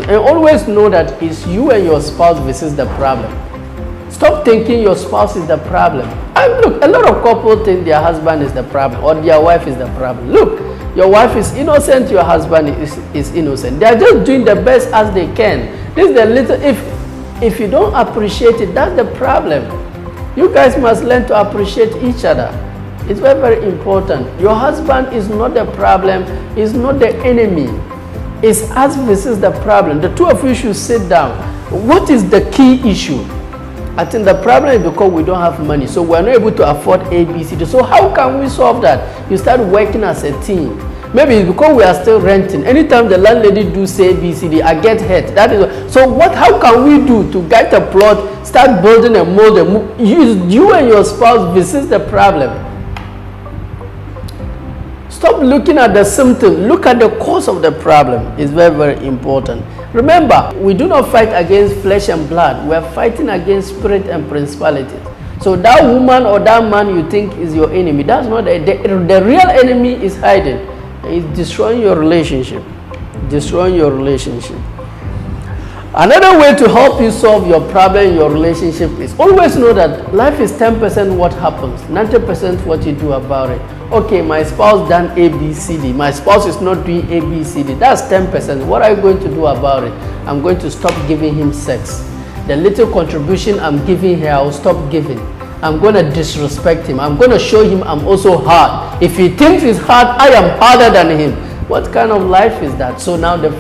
And always know that it's you and your spouse versus the problem. Stop thinking your spouse is the problem. And look, a lot of couples think their husband is the problem or their wife is the problem. Look, your wife is innocent, your husband is innocent. They are just doing the best as they can. This is the little, if you don't appreciate it, that's the problem. You guys must learn to appreciate each other. It's very, very important. Your husband is not the problem, is not the enemy. It's us versus the problem. The two of you should sit down. What is the key issue? I think the problem is because we don't have money, so we're not able to afford ABCD. So how can we solve that? You start working as a team. Maybe it's because we are still renting. Anytime the landlady do say ABCD, I get hurt. That is so. How can we do to get a plot, start building a model? You and your spouse versus the problem. Stop looking at the symptom. Look at the cause of the problem. It's very, very important. Remember, we do not fight against flesh and blood. We are fighting against spirit and principalities. So that woman or that man you think is your enemy, that's not the real enemy is hiding. It's destroying your relationship. Destroying your relationship. Another way to help you solve your problem in your relationship is always know that life is 10% what happens, 90% what you do about it. Okay, my spouse done ABCD. My spouse is not doing ABCD. That's 10%. What are you going to do about it? I'm going to stop giving him sex. The little contribution I'm giving here, I'll stop giving. I'm going to disrespect him. I'm going to show him I'm also hard. If he thinks he's hard, I am harder than him. What kind of life is that? So now the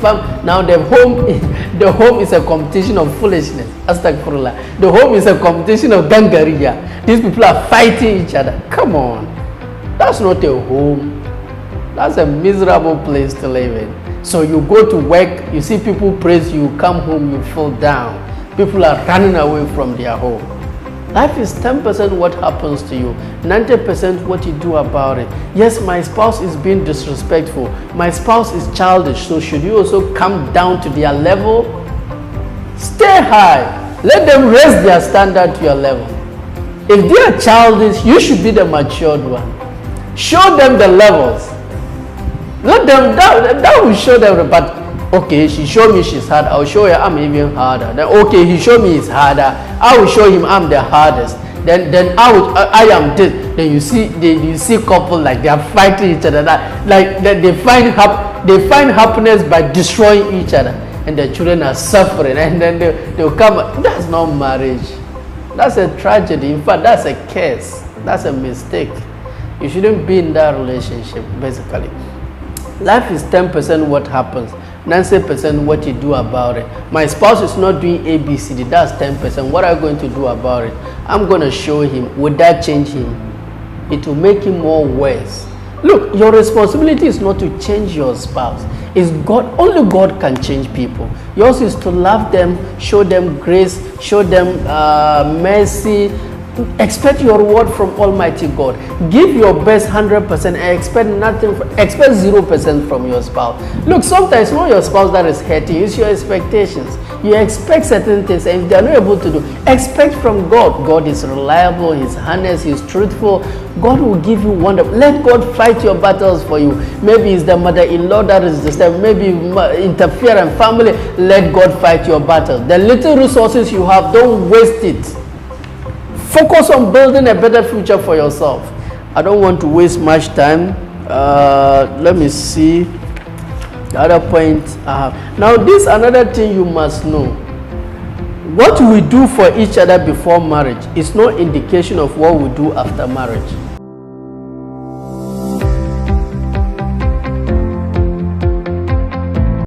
home is a competition of foolishness. Astaghfirullah. The home is a competition of gangaria. These people are fighting each other. Come on. That's not a home. That's a miserable place to live in. So you go to work, you see people praise you, come home, you fall down. People are running away from their home. Life is 10% what happens to you, 90% what you do about it. Yes, my spouse is being disrespectful. My spouse is childish. So should you also come down to their level? Stay high. Let them raise their standard to your level. If they are childish, you should be the matured one. Show them the levels. Let them, that will show them, but okay, she showed me she's hard, I'll show her I'm even harder. Then okay, he showed me he's harder, I will show him I'm the hardest. Then I am this. Then you see couple like they are fighting each other, they find happiness by destroying each other, and the children are suffering, and then they'll come. That's not marriage. That's a tragedy. In fact, that's a curse. That's a mistake. You shouldn't be in that relationship, basically. Life is 10% what happens, 90% what you do about it. My spouse is not doing ABCD, that's 10%. What are you going to do about it? I'm going to show him. Would that change him? It will make him more worse. Look, your responsibility is not to change your spouse. It's God. Only God can change people. Yours is to love them, show them grace, show them mercy. Expect your reward from Almighty God. Give your best 100% and expect nothing. Expect 0% from your spouse. Look, sometimes it's not your spouse that is hurting you, it's your expectations. You expect certain things, and if they are not able to do, expect from God. God is reliable, He's honest, He's truthful. God will give you wonder. Let God fight your battles for you. Maybe it's the mother-in-law that is disturbed. Maybe interfere in family. Let God fight your battles. The little resources you have, don't waste it. Focus on building a better future for yourself. I don't want to waste much time. Let me see the other point I have. Now, this another thing you must know. What we do for each other before marriage is no indication of what we do after marriage.